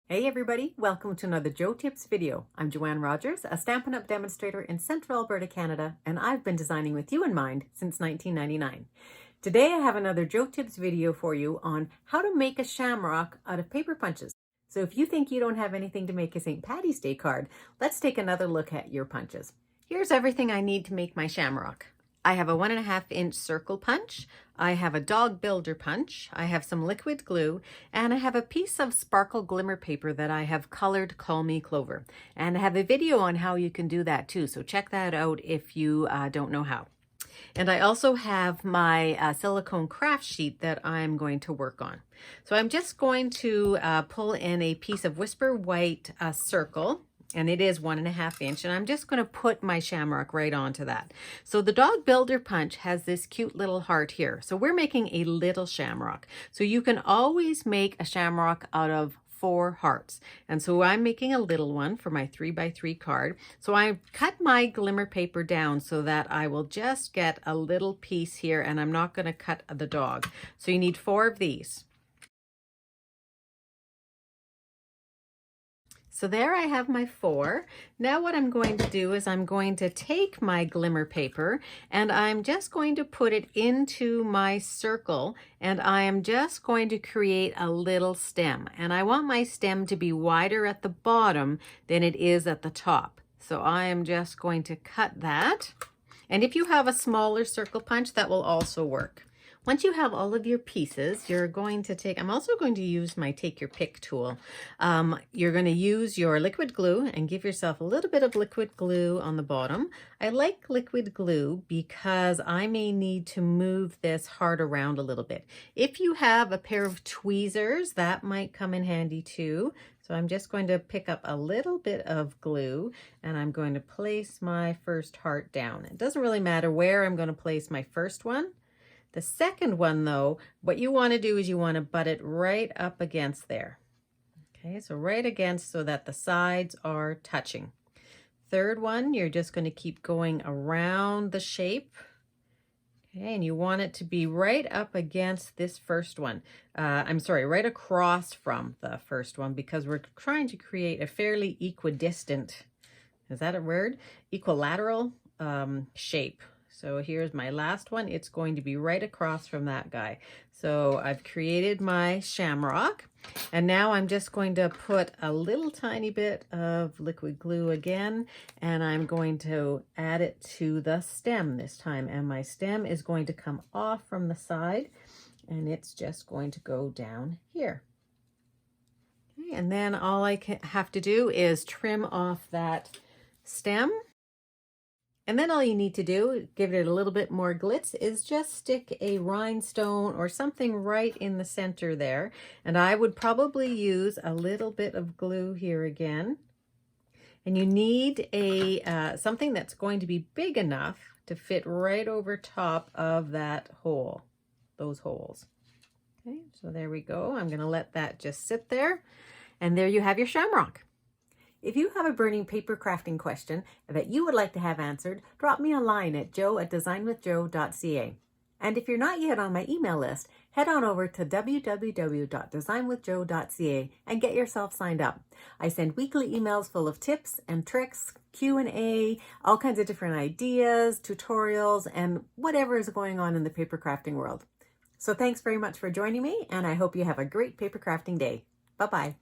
Hey everybody, welcome to another Joe Tips video. I'm Joanne Rogers, a Stampin' Up! Demonstrator in Central Alberta, Canada, and I've been designing with you in mind since 1999. Today I have another Joe Tips video for you on how to make a shamrock out of paper punches. So if you think you don't have anything to make a St. Patty's Day card, let's take another look at your punches. Here's everything I need to make my shamrock. I have a 1.5-inch circle punch, I have a dog builder punch, I have some liquid glue, and I have a piece of sparkle glimmer paper that I have colored Call Me Clover. And I have a video on how you can do that too, so check that out if you don't know how. And I also have my silicone craft sheet that I'm going to work on. So I'm just going to pull in a piece of Whisper White circle, and it is 1.5 inch, and I'm just going to put my shamrock right onto that. So the dog builder punch has this cute little heart here. So we're making a little shamrock. So you can always make a shamrock out of 4 hearts. And so I'm making a little one for my 3x3 card. So I cut my glimmer paper down so that I will just get a little piece here, and I'm not going to cut the dog. So you need 4 of these. So there I have my 4. Now what I'm going to do is I'm going to take my glimmer paper and I'm just going to put it into my circle, and I am just going to create a little stem. And I want my stem to be wider at the bottom than it is at the top. So I am just going to cut that. And if you have a smaller circle punch, that will also work. Once you have all of your pieces, you're going to take, I'm also going to use my Take Your Pick tool. You're going to use your liquid glue and give yourself a little bit of liquid glue on the bottom. I like liquid glue because I may need to move this heart around a little bit. If you have a pair of tweezers, that might come in handy too. So I'm just going to pick up a little bit of glue and I'm going to place my first heart down. It doesn't really matter where I'm going to place my first one. The second one though, what you want to do is you want to butt it right up against there. Okay, so right against so that the sides are touching. Third one, you're just going to keep going around the shape. Okay, and you want it to be right up against this first one. Right across from the first one, because we're trying to create a fairly equidistant, is that a word? Equilateral shape. So here's my last one. It's going to be right across from that guy. So I've created my shamrock, and now I'm just going to put a little tiny bit of liquid glue again, and I'm going to add it to the stem this time. And my stem is going to come off from the side, and it's just going to go down here. Okay, and then all I have to do is trim off that stem. And then all you need to do, give it a little bit more glitz, is just stick a rhinestone or something right in the center there. And I would probably use a little bit of glue here again. And you need a something that's going to be big enough to fit right over top of that hole, those holes. Okay, so there we go. I'm going to let that just sit there. And there you have your shamrock. If you have a burning paper crafting question that you would like to have answered, drop me a line at joe@designwithjoe.ca. And if you're not yet on my email list, head on over to www.designwithjoe.ca and get yourself signed up. I send weekly emails full of tips and tricks, Q&A, all kinds of different ideas, tutorials, and whatever is going on in the paper crafting world. So thanks very much for joining me, and I hope you have a great paper crafting day. Bye-bye.